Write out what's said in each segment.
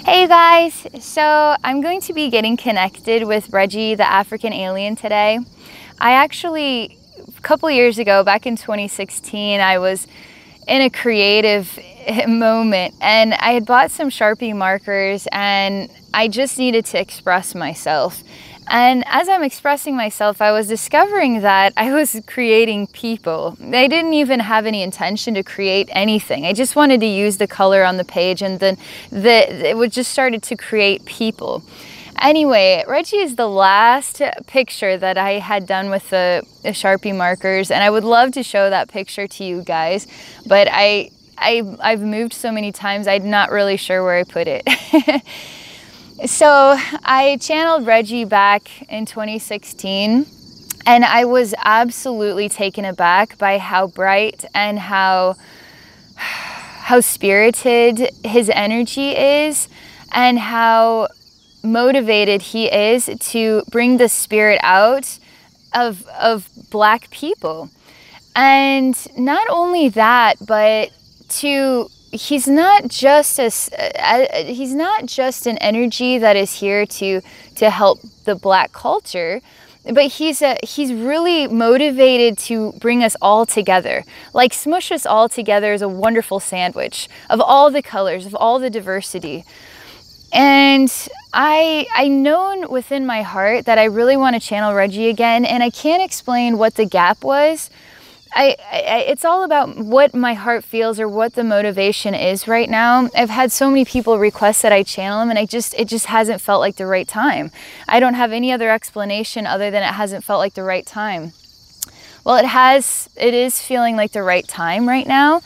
Hey guys, so I'm going to be getting connected with Reggie the African Alien today. A couple years ago, back in 2016, I was in a creative moment and I had bought some Sharpie markers and I just needed to express myself. And as I'm expressing myself, I was discovering that I was creating people. I didn't even have any intention to create anything. I just wanted to use the color on the page, and then it would just started to create people. Anyway, Reggie is the last picture that I had done with the Sharpie markers, and I would love to show that picture to you guys, but I've moved so many times, I'm not really sure where I put it. So I channeled Reggie back in 2016 and I was absolutely taken aback by how bright and how spirited his energy is and how motivated he is to bring the spirit out of Black people. And not only that, but he's not just an energy that is here to help the Black culture, but he's really motivated to bring us all together, like smush us all together as a wonderful sandwich of all the colors, of all the diversity. And I known within my heart that I really want to channel Reggie again, and I can't explain what the gap was. It's all about what my heart feels or what the motivation is right now. I've had so many people request that I channel him, and it just hasn't felt like the right time. I don't have any other explanation other than it hasn't felt like the right time. Well, it is feeling like the right time right now.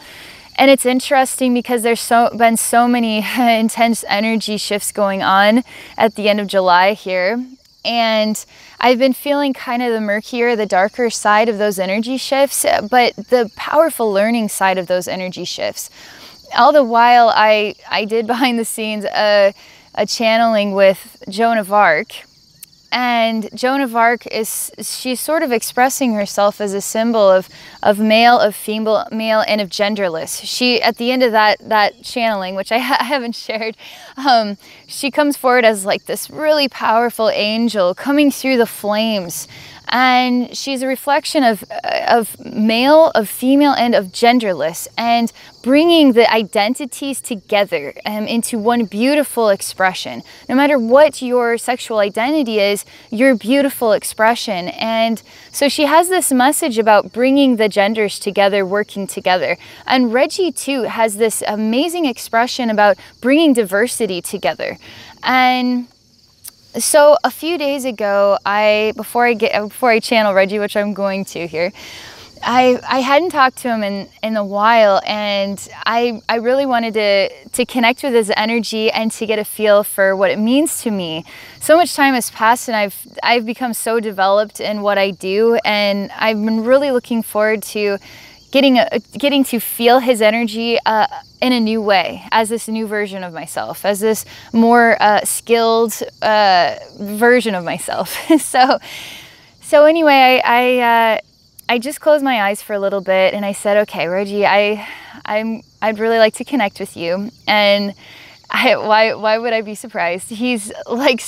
And it's interesting because there's been so many intense energy shifts going on at the end of July here. And I've been feeling kind of the murkier, the darker side of those energy shifts, but the powerful learning side of those energy shifts. All the while, I did behind the scenes a channeling with Joan of Arc. And Joan of Arc she's sort of expressing herself as a symbol of male, of female, and of genderless. She, at the end of that channeling, which I haven't shared, she comes forward as like this really powerful angel coming through the flames. And she's a reflection of male, of female, and of genderless, and bringing the identities together into one beautiful expression. No matter what your sexual identity is, your beautiful expression. And so she has this message about bringing the genders together, working together. And Reggie too has this amazing expression about bringing diversity together. And so a few days ago, before I channel Reggie, which I'm going to here, I hadn't talked to him in a while, and I really wanted to connect with his energy and to get a feel for what it means to me. So much time has passed, and I've become so developed in what I do, and I've been really looking forward to getting to feel his energy in a new way, as this new version of myself, as this more skilled version of myself. So anyway, I just closed my eyes for a little bit and I said, okay, Reggie, I'd really like to connect with you. And why would I be surprised? He's like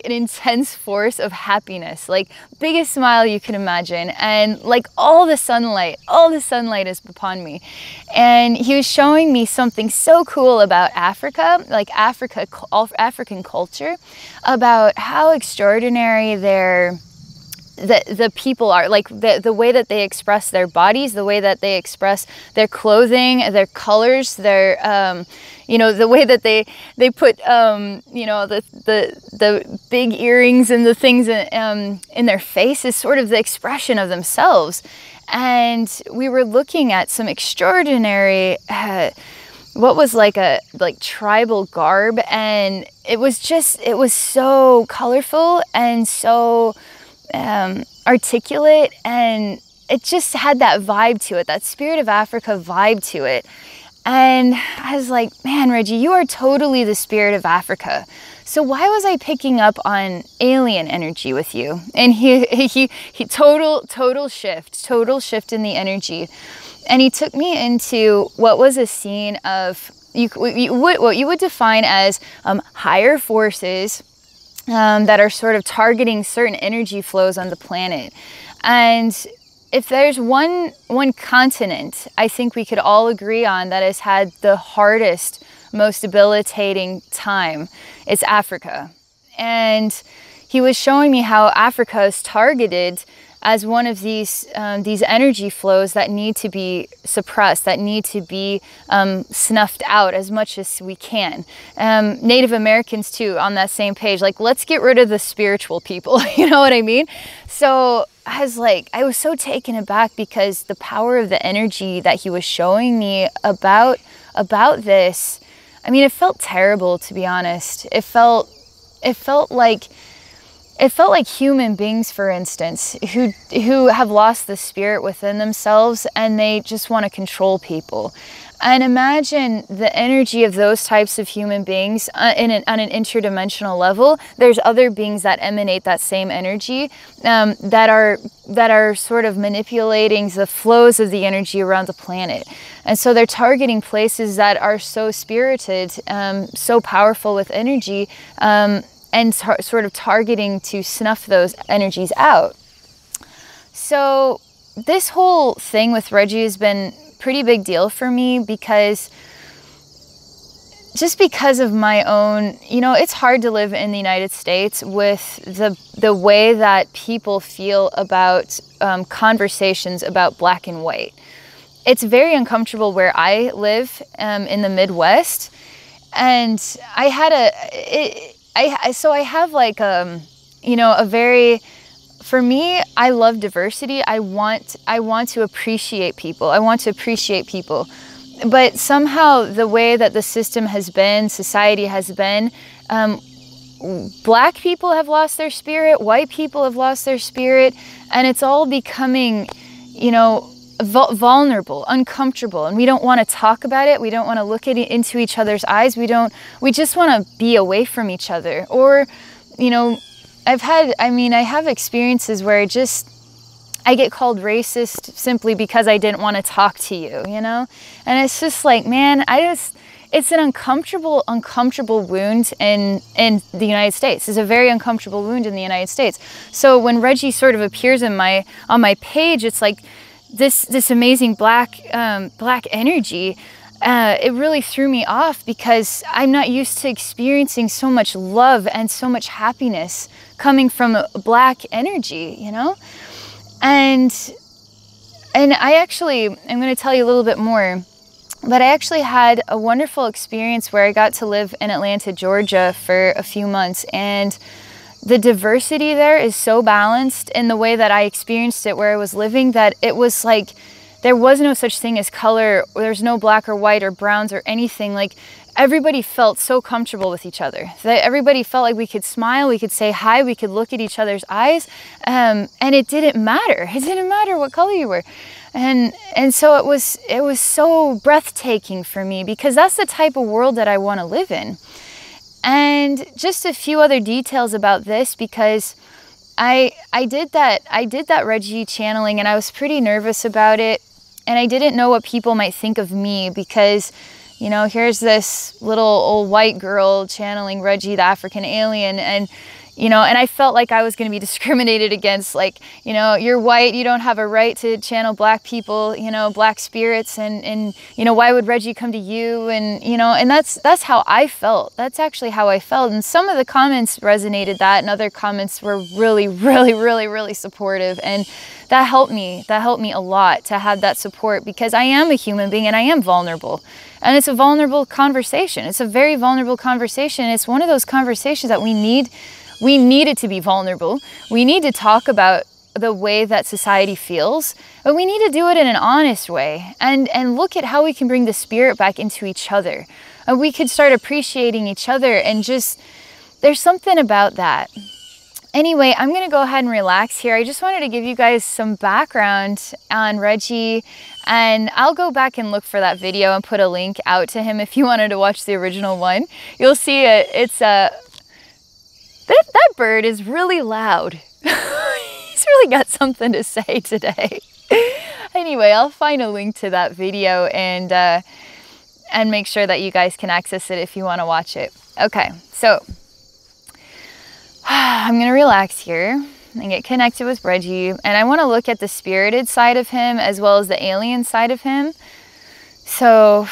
an intense force of happiness, like biggest smile you can imagine. And like all the sunlight is upon me. And he was showing me something so cool about Africa, like African culture, about how extraordinary the people are, like the way that they express their bodies, the way that they express their clothing, their colors, their the way that they put the big earrings and the things in their face is sort of the expression of themselves. And we were looking at some extraordinary what was like tribal garb, and it was so colorful and so articulate, and it just had that vibe to it, that Spirit of Africa vibe to it. And I was like, man, Reggie, you are totally the Spirit of Africa. So why was I picking up on alien energy with you? And he total shift in the energy. And he took me into what was a scene of what you would define as higher forces that are sort of targeting certain energy flows on the planet. And if there's one continent I think we could all agree on that has had the hardest, most debilitating time, it's Africa. And he was showing me how Africa is targeted as one of these energy flows that need to be suppressed, that need to be snuffed out as much as we can. Native Americans too, on that same page, like, let's get rid of the spiritual people, you know what I mean? So I was so taken aback because the power of the energy that he was showing me about this, I mean, it felt terrible, to be honest. It felt like human beings, for instance, who have lost the spirit within themselves and they just want to control people. And imagine the energy of those types of human beings on an interdimensional level. There's other beings that emanate that same energy that are sort of manipulating the flows of the energy around the planet. And so they're targeting places that are so spirited, so powerful with energy, and sort of targeting to snuff those energies out. So this whole thing with Reggie has been a pretty big deal for me because of my own, you know, it's hard to live in the United States with the way that people feel about conversations about black and white. It's very uncomfortable where I live in the Midwest, and I have like you know, a very, for me, I love diversity. I want to appreciate people. I want to appreciate people. But somehow the way that the system has been, society has been, black people have lost their spirit, white people have lost their spirit, and it's all becoming, you know, vulnerable, uncomfortable, and we don't want to talk about it. We don't want to look into each other's eyes. We just want to be away from each other. Or, you know, I have experiences where I get called racist simply because I didn't want to talk to you, you know? And it's just like, man, it's an uncomfortable wound in the United States. It's a very uncomfortable wound in the United States. So when Reggie sort of appears on my page, it's like, this amazing black energy, it really threw me off because I'm not used to experiencing so much love and so much happiness coming from a black energy, you know? And I'm going to tell you a little bit more, but I actually had a wonderful experience where I got to live in Atlanta, Georgia for a few months, and the diversity there is so balanced in the way that I experienced it where I was living, that it was like there was no such thing as color. There's no black or white or browns or anything. Like, everybody felt so comfortable with each other. That everybody felt like we could smile, we could say hi, we could look at each other's eyes, and it didn't matter. It didn't matter what color you were. And so it was so breathtaking for me because that's the type of world that I want to live in. And just a few other details about this, because I did that Reggie channeling and I was pretty nervous about it, and I didn't know what people might think of me because, you know, here's this little old white girl channeling Reggie the African Alien, and you know, and I felt like I was going to be discriminated against, like, you know, you're white, you don't have a right to channel black people, you know, black spirits, and you know, why would Reggie come to you? And you know, and that's how I felt. That's actually how I felt. And some of the comments resonated that, and other comments were really, really, really, really supportive, and that helped me. That helped me a lot to have that support, because I am a human being and I am vulnerable. And it's a vulnerable conversation. It's a very vulnerable conversation. It's one of those conversations that we need it to be vulnerable. We need to talk about the way that society feels, but we need to do it in an honest way and look at how we can bring the spirit back into each other. And we could start appreciating each other, and just, there's something about that. Anyway, I'm going to go ahead and relax here. I just wanted to give you guys some background on Reggie, and I'll go back and look for that video and put a link out to him if you wanted to watch the original one. You'll see it's that bird is really loud. He's really got something to say today. Anyway, I'll find a link to that video, and and make sure that you guys can access it if you want to watch it. Okay, so I'm going to relax here and get connected with Reggie. And I want to look at the spirited side of him as well as the alien side of him. So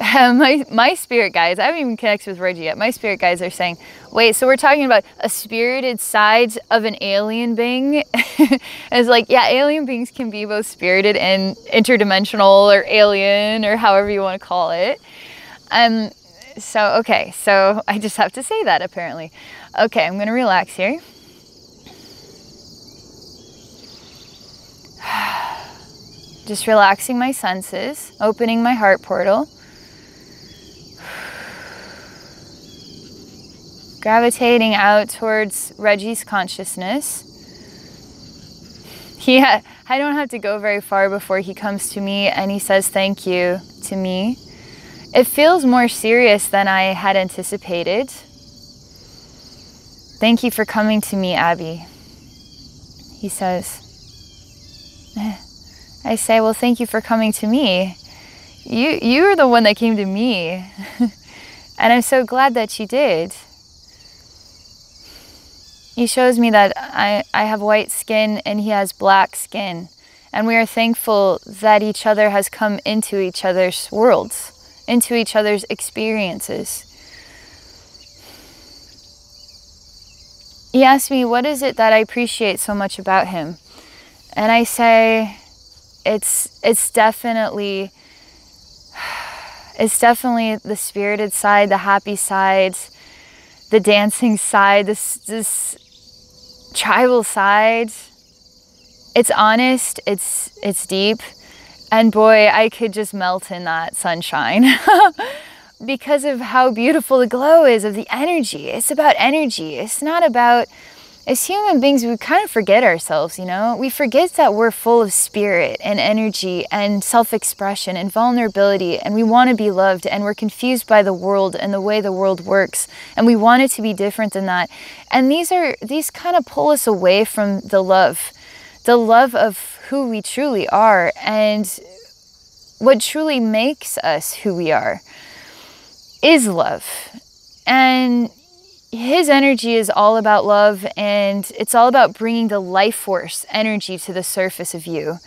my spirit guides, I haven't even connected with Reggie yet. My spirit guides are saying, wait, so we're talking about a spirited side of an alien being? It's like, yeah, alien beings can be both spirited and interdimensional or alien or however you want to call it. So, okay, so I just have to say that apparently. Okay, I'm going to relax here. Just relaxing my senses, opening my heart portal. Gravitating out towards Reggie's consciousness. I don't have to go very far before he comes to me and he says thank you to me. It feels more serious than I had anticipated. Thank you for coming to me, Abbey. He says. I say, well, thank you for coming to me. You're the one that came to me. And I'm so glad that you did. He shows me that I have white skin and he has black skin. And we are thankful that each other has come into each other's worlds, into each other's experiences. He asked me, what is it that I appreciate so much about him? And I say, it's definitely the spirited side, the happy side, the dancing side, this tribal side. It's honest, it's deep, and boy, I could just melt in that sunshine because of how beautiful the glow is of the energy. It's about energy. It's not about, as human beings, we kind of forget ourselves, you know? We forget that we're full of spirit and energy and self-expression and vulnerability, and we want to be loved, and we're confused by the world and the way the world works, and we want it to be different than that. And these kind of pull us away from the love of who we truly are and what truly makes us who we are is love. And his energy is all about love, and it's all about bringing the life force energy to the surface of you.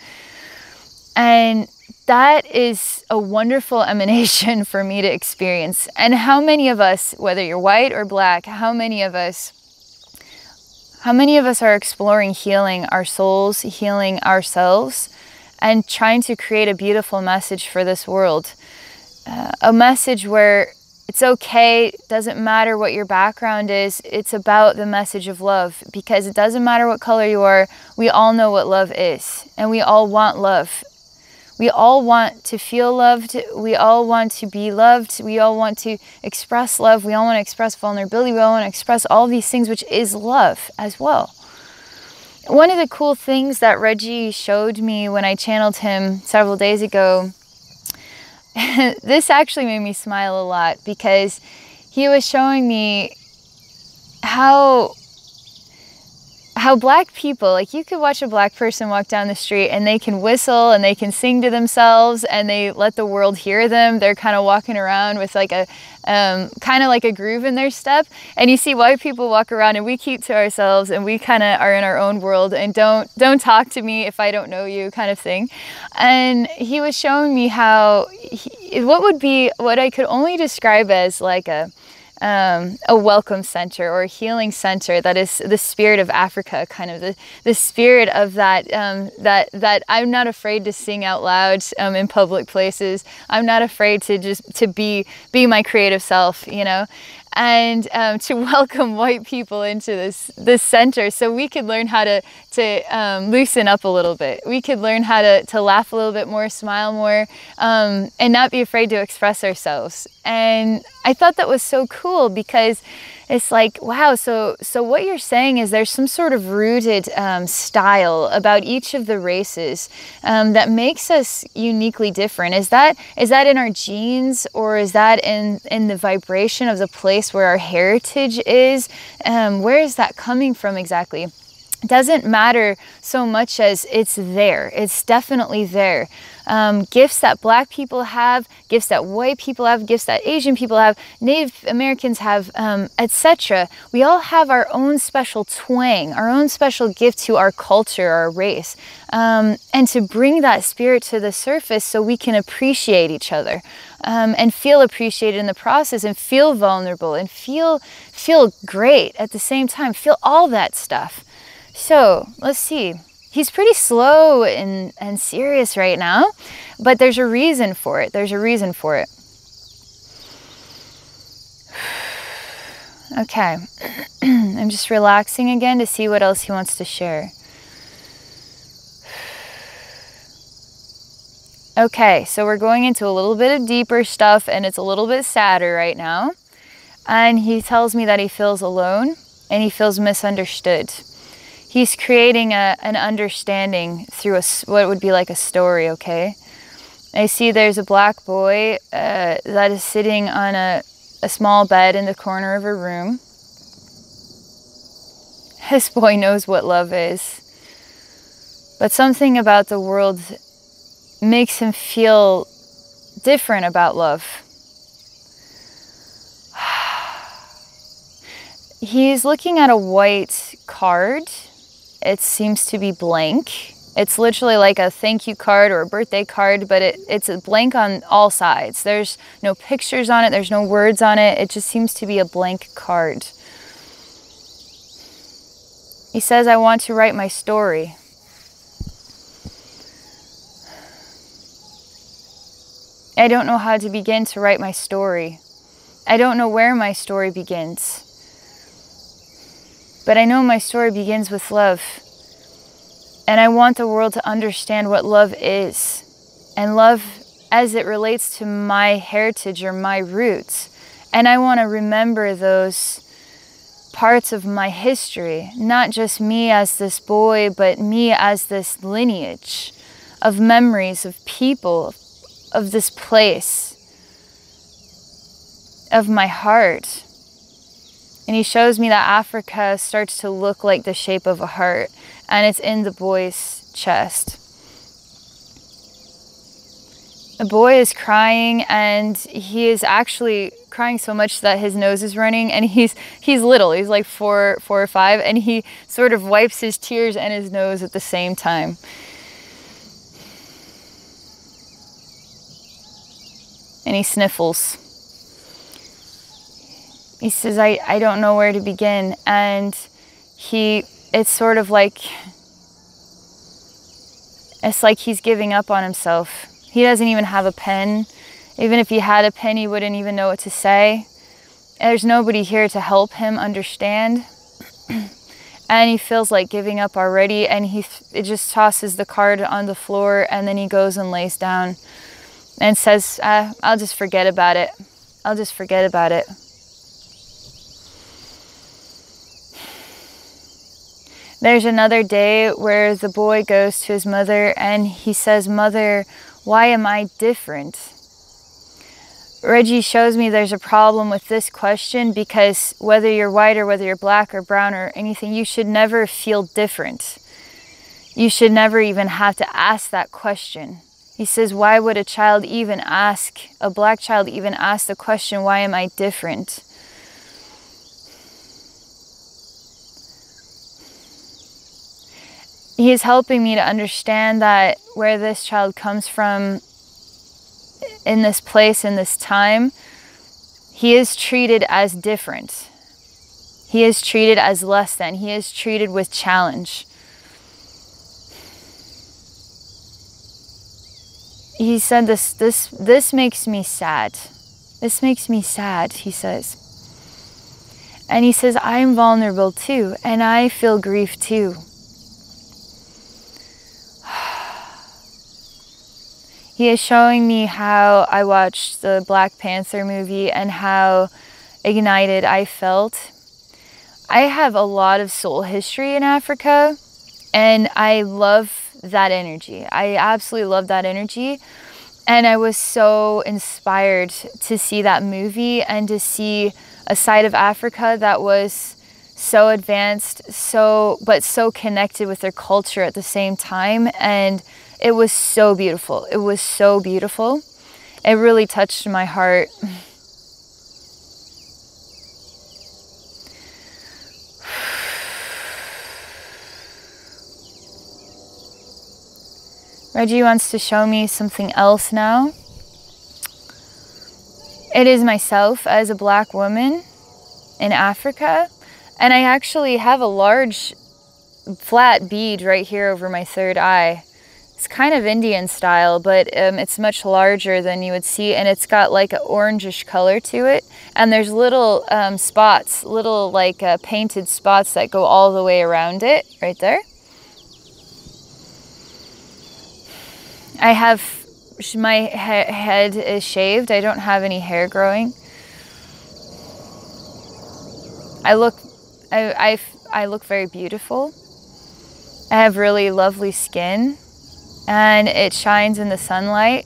And that is a wonderful emanation for me to experience. And how many of us, whether you're white or black, how many of us are exploring healing our souls, healing ourselves, and trying to create a beautiful message for this world? A message where it's okay, doesn't matter what your background is, it's about the message of love, because it doesn't matter what color you are, we all know what love is, and we all want love. We all want to feel loved, we all want to be loved, we all want to express love, we all want to express vulnerability, we all want to express all these things, which is love as well. One of the cool things that Reggie showed me when I channeled him several days ago, this actually made me smile a lot, because he was showing me how black people, like, you could watch a black person walk down the street and they can whistle and they can sing to themselves and they let the world hear them. They're kind of walking around with like a kind of like a groove in their step. And you see white people walk around and we keep to ourselves and we kind of are in our own world and don't talk to me if I don't know you, kind of thing. And he was showing me how what I could only describe as like a welcome center or a healing center, that is the spirit of Africa, kind of the spirit of that, that I'm not afraid to sing out loud in public places. I'm not afraid to be my creative self, you know, and to welcome white people into this center, so we could learn how to loosen up a little bit. We could learn how to laugh a little bit more, smile more, and not be afraid to express ourselves. And I thought that was so cool, because it's like, wow, so what you're saying is there's some sort of rooted style about each of the races that makes us uniquely different. Is that in our genes, or is that in the vibration of the place where our heritage is? Where is that coming from exactly? Doesn't matter so much as it's there. It's definitely there. gifts that Black people have, gifts that white people have, gifts that Asian people have, Native Americans have, etc. We all have our own special twang, our own special gift to our culture, our race, and to bring that spirit to the surface so we can appreciate each other, and feel appreciated in the process, and feel vulnerable, and feel great at the same time, feel all that stuff. So let's see. He's pretty slow and serious right now, but there's a reason for it. There's a reason for it. Okay. I'm just relaxing again to see what else he wants to share. Okay, so we're going into a little bit of deeper stuff, and it's a little bit sadder right now. And he tells me that he feels alone and he feels misunderstood. He's creating an understanding through what would be like a story, okay? I see there's a Black boy that is sitting on a small bed in the corner of a room. This boy knows what love is. But something about the world makes him feel different about love. He's looking at a white card. It seems to be blank. It's literally like a thank you card or a birthday card, but it's a blank on all sides. There's no pictures on it. There's no words on it. It just seems to be a blank card. He says, I want to write my story. I don't know how to begin to write my story. I don't know where my story begins. But I know my story begins with love. And I want the world to understand what love is. And love as it relates to my heritage or my roots. And I want to remember those parts of my history. Not just me as this boy, but me as this lineage of memories, of people, of this place, of my heart. And he shows me that Africa starts to look like the shape of a heart, and it's in the boy's chest. The boy is crying, and he is actually crying so much that his nose is running, and he's little. He's like four or five, and he sort of wipes his tears and his nose at the same time. And he sniffles. He says, I don't know where to begin. And it's sort of like, it's like he's giving up on himself. He doesn't even have a pen. Even if he had a pen, he wouldn't even know what to say. There's nobody here to help him understand. And he feels like giving up already. And it just tosses the card on the floor, and then he goes and lays down and says, I'll just forget about it. I'll just forget about it. There's another day where the boy goes to his mother and he says, Mother, why am I different? Reggie shows me there's a problem with this question, because whether you're white or whether you're black or brown or anything, you should never feel different. You should never even have to ask that question. He says, why would a child even ask, a black child even ask the question, why am I different? He is helping me to understand that where this child comes from, in this place, in this time, he is treated as different. He is treated as less than. He is treated with challenge. He said, this makes me sad. This makes me sad, he says. And he says, I'm vulnerable too, and I feel grief too. He is showing me how I watched the Black Panther movie and how ignited I felt. I have a lot of soul history in Africa, and I love that energy. I absolutely love that energy. And I was so inspired to see that movie and to see a side of Africa that was so advanced, but so connected with their culture at the same time. And It was so beautiful. It was so beautiful. It really touched my heart. Reggie wants to show me something else now. It is myself as a black woman in Africa. And I actually have a large flat bead right here over my third eye. It's kind of Indian style, but it's much larger than you would see, and it's got like an orangish color to it. And there's little spots, little like painted spots that go all the way around it, right there. I have, my head is shaved. I don't have any hair growing. I look very beautiful. I have really lovely skin, and it shines in the sunlight.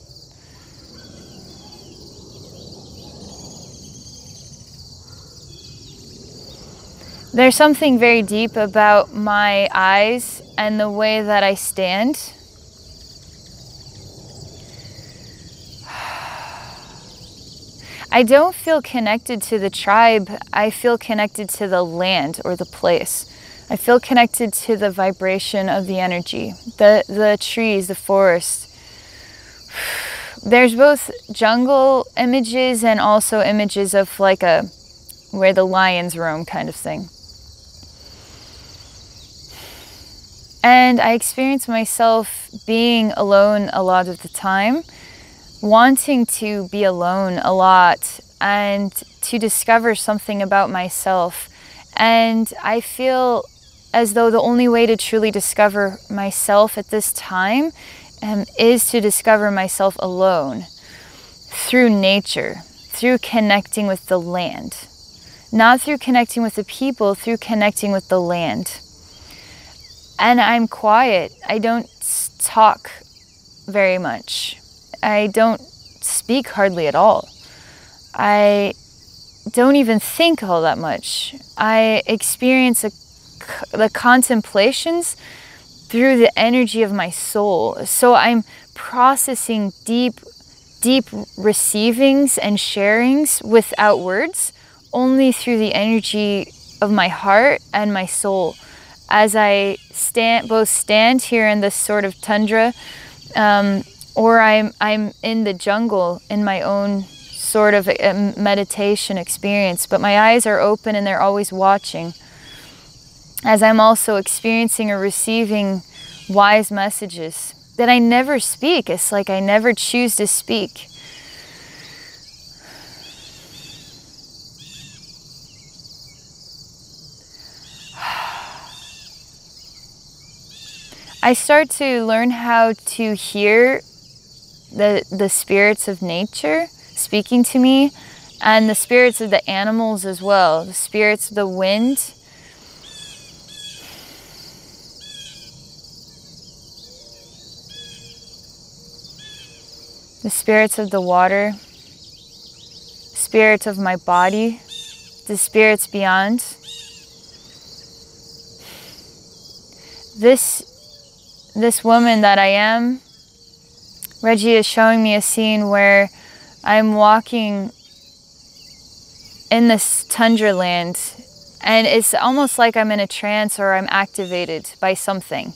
There's something very deep about my eyes and the way that I stand. I don't feel connected to the tribe. I feel connected to the land or the place. I feel connected to the vibration of the energy, the trees, the forest. There's both jungle images and also images of like where the lions roam kind of thing. And I experience myself being alone a lot of the time, wanting to be alone a lot and to discover something about myself. And I feel as though the only way to truly discover myself at this time is to discover myself alone, through nature, through connecting with the land. Not through connecting with the people, through connecting with the land. And I'm quiet. I don't talk very much. I don't speak hardly at all. I don't even think all that much. I experience the contemplations through the energy of my soul. So I'm processing deep receivings and sharings without words, only through the energy of my heart and my soul. As I both stand here in this sort of tundra, or I'm in the jungle in my own sort of meditation experience, but my eyes are open and they're always watching, as I'm also experiencing or receiving wise messages that I never speak. It's like I never choose to speak. I start to learn how to hear the spirits of nature speaking to me, and the spirits of the animals as well, the spirits of the wind. The spirits of the water, spirits of my body, the spirits beyond. This woman that I am, Reggie is showing me a scene where I'm walking in this tundra land, and it's almost like I'm in a trance or I'm activated by something.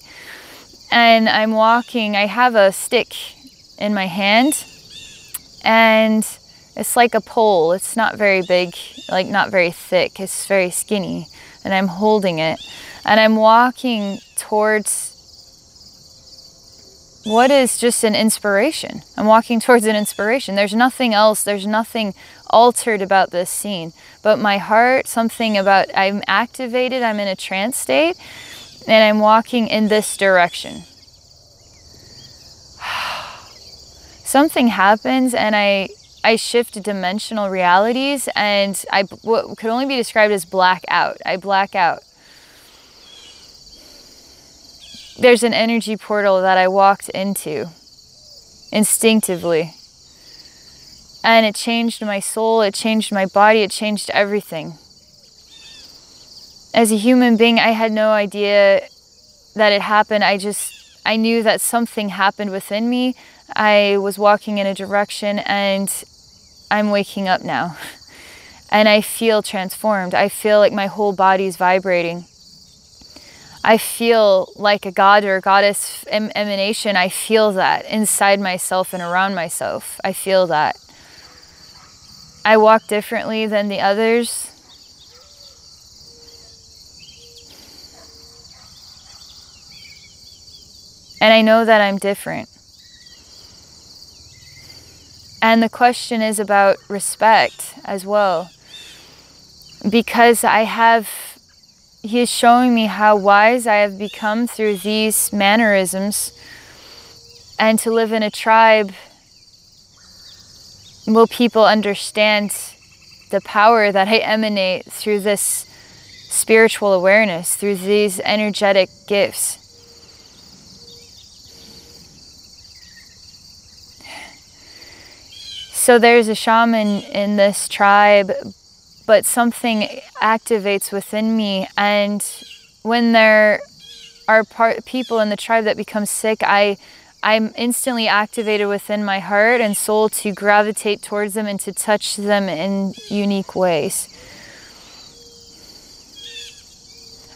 And I'm walking, I have a stick in my hand, and it's like a pole. It's not very big, like not very thick, it's very skinny, and I'm holding it. And I'm walking towards what is just an inspiration. I'm walking towards an inspiration. There's nothing else, there's nothing altered about this scene. But my heart, something about, I'm activated, I'm in a trance state, and I'm walking in this direction. Something happens and I shift dimensional realities, and what could only be described as black out. I black out. There's an energy portal that I walked into instinctively, and it changed my soul, it changed my body, it changed everything. As a human being, I had no idea that it happened. I knew that something happened within me. I was walking in a direction, and I'm waking up now. And I feel transformed. I feel like my whole body is vibrating. I feel like a god or a goddess emanation. I feel that inside myself and around myself. I feel that. I walk differently than the others. And I know that I'm different. And the question is about respect as well. Because he is showing me how wise I have become through these mannerisms. And to live in a tribe, will people understand the power that I emanate through this spiritual awareness, through these energetic gifts. So there's a shaman in this tribe, but something activates within me, and when there are people in the tribe that become sick, I'm instantly activated within my heart and soul to gravitate towards them and to touch them in unique ways.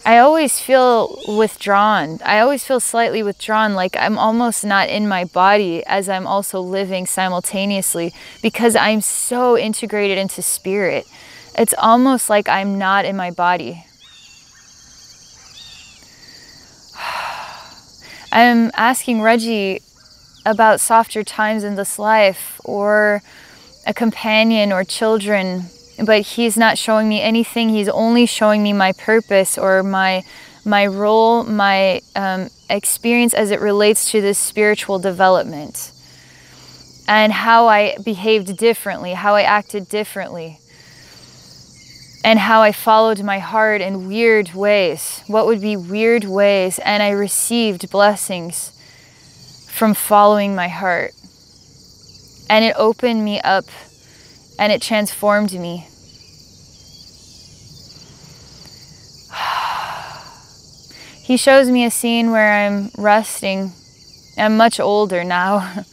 I always feel withdrawn. I always feel slightly withdrawn, like I'm almost not in my body as I'm also living simultaneously, because I'm so integrated into spirit. It's almost like I'm not in my body. I'm asking Reggie about softer times in this life, or a companion or children, but he's not showing me anything. He's only showing me my purpose, or my role, my experience as it relates to this spiritual development, and how I behaved differently, how I acted differently, and how I followed my heart in weird ways. What would be weird ways? And I received blessings from following my heart. And it opened me up, and it transformed me. He shows me a scene where I'm resting. I'm much older now.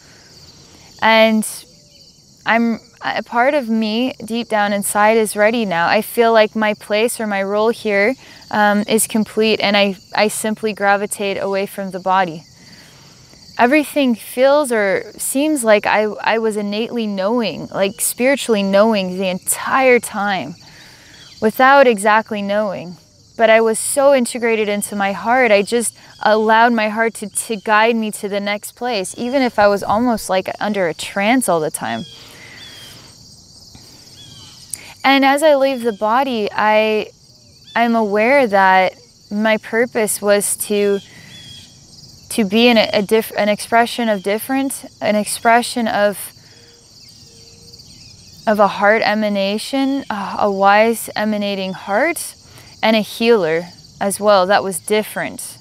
And a part of me deep down inside is ready now. I feel like my place or my role here is complete, and I simply gravitate away from the body. Everything feels or seems like I was innately knowing, like spiritually knowing the entire time, without exactly knowing. But I was so integrated into my heart, I just allowed my heart to guide me to the next place, even if I was almost like under a trance all the time. And as I leave the body, I'm aware that my purpose was to be an expression of different, an expression of a heart emanation, a wise emanating heart, and a healer as well. That was different.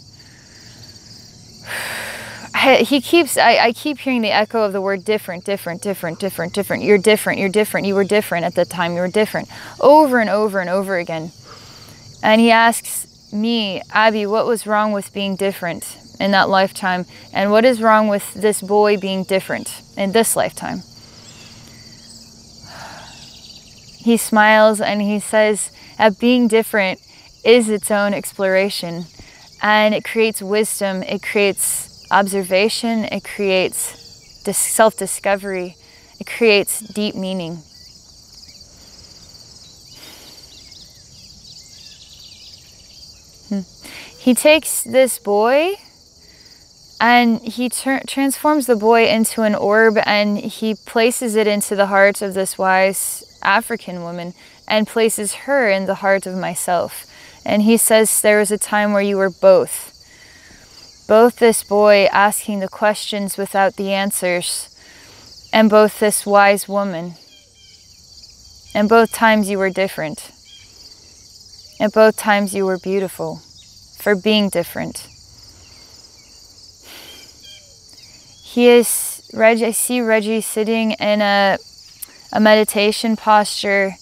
I keep hearing the echo of the word different, different, different, different, different. You're different, you're different, you were different at the time, you were different. Over and over and over again. And he asks me, Abbey, what was wrong with being different in that lifetime? And what is wrong with this boy being different in this lifetime? He smiles and he says that being different is its own exploration. And it creates wisdom, it creates observation, it creates self-discovery, it creates deep meaning. He takes this boy and he transforms the boy into an orb, and he places it into the heart of this wise African woman and places her in the heart of myself. And he says there was a time where you were both this boy asking the questions without the answers, and both this wise woman. And both times you were different. And both times you were beautiful for being different. I see Reggie sitting in a meditation posture,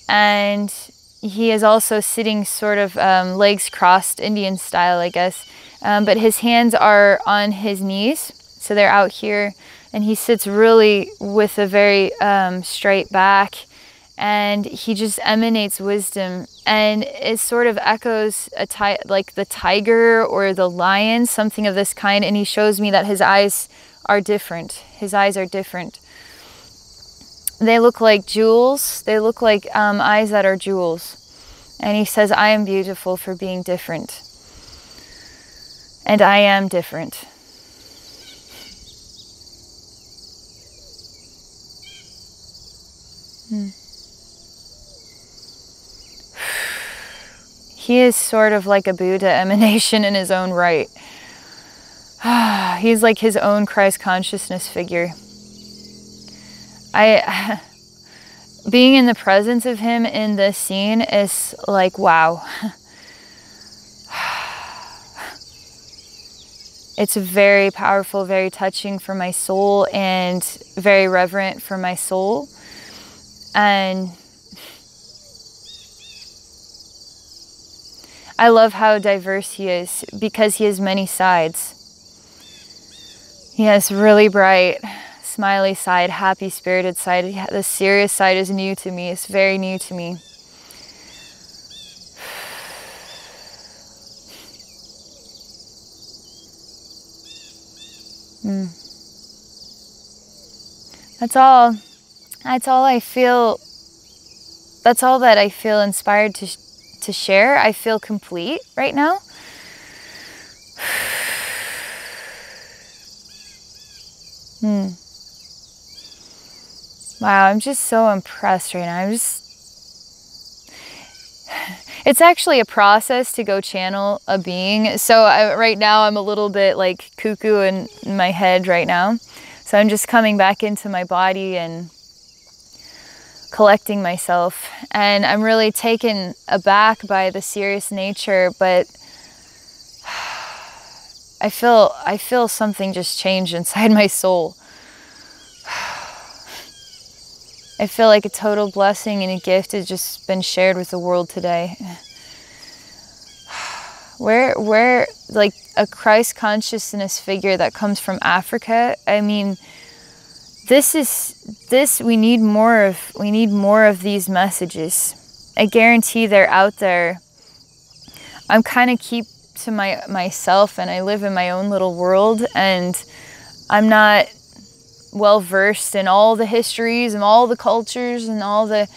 and he is also sitting sort of legs crossed, Indian style, I guess. but his hands are on his knees, so they're out here, and he sits really with a very straight back, and he just emanates wisdom, and it sort of echoes like the tiger or the lion, something of this kind. And he shows me that his eyes are different. His eyes are different. They look like jewels. They look like eyes that are jewels. And he says, I am beautiful for being different. And I am different. He is sort of like a Buddha emanation in his own right. He's like his own Christ consciousness figure. Being in the presence of him in this scene is like, wow. It's very powerful, very touching for my soul, and very reverent for my soul. And I love how diverse he is, because he has many sides. He has really bright, smiley side, happy, spirited side. The serious side is new to me. It's very new to me. That's all. That's all I feel. That's all that I feel inspired to share. I feel complete right now. Wow, I'm just so impressed right now. It's actually a process to go channel a being. So right now I'm a little bit like cuckoo in my head right now. So I'm just coming back into my body and collecting myself. And I'm really taken aback by the serious nature, but I feel something just change inside my soul. I feel like a total blessing and a gift has just been shared with the world today. Where like a Christ consciousness figure that comes from Africa, I mean, we need more of these messages. I guarantee they're out there. I'm kind of keep to myself, and I live in my own little world, and I'm not well versed in all the histories and all the cultures and all the.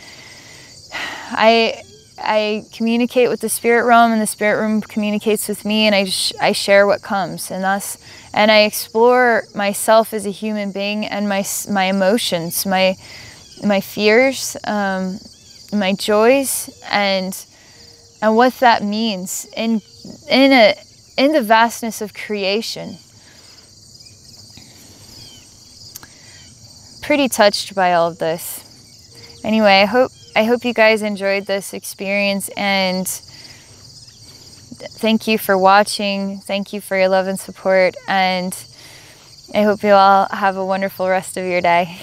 I communicate with the spirit realm, and the spirit realm communicates with me, and I share what comes, and I explore myself as a human being, and my emotions, my fears, my joys, and what that means in the vastness of creation. Pretty touched by all of this. Anyway, I hope you guys enjoyed this experience, and thank you for watching. Thank you for your love and support, and I hope you all have a wonderful rest of your day.